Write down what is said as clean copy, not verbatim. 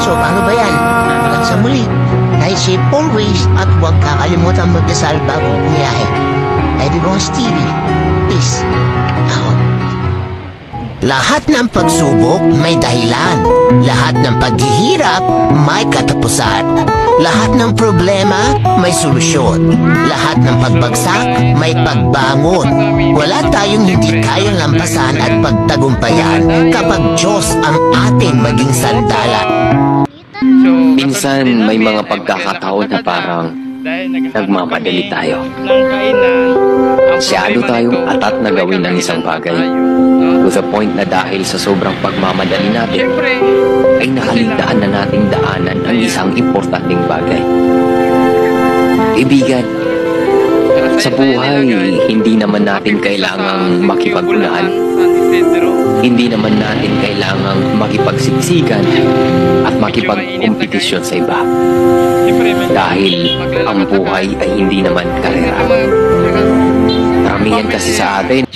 So, paano ba yan? Hanggang sa muli. Stay safe always at huwag kakalimutan magdasal bago bumiyahe. Everyone's TV. Peace out. Lahat ng pagsubok may dahilan. Lahat ng paghihirap may katapusan. Lahat ng problema may solusyon. Lahat ng pagbagsak may pagbangon. Wala tayong hindi kayang lampasan at pagtagumpayan kapag Diyos ang ating maging sandalan. Minsan may mga pagkakataon na parang nagmamadali tayo. Masyado tayong atat na gawin ng isang bagay. To the point na dahil sa sobrang pagmamadali natin, ay nakaligtaan na nating daanan ang isang importanteng bagay. Kaibigan, sa buhay, hindi naman natin kailangang makipag-unahan. Hindi naman natin kailangang makipagsiksikan at makipagkompetisyon sa iba. Dahil ang buhay ay hindi naman karera. Karamihan kasi sa atin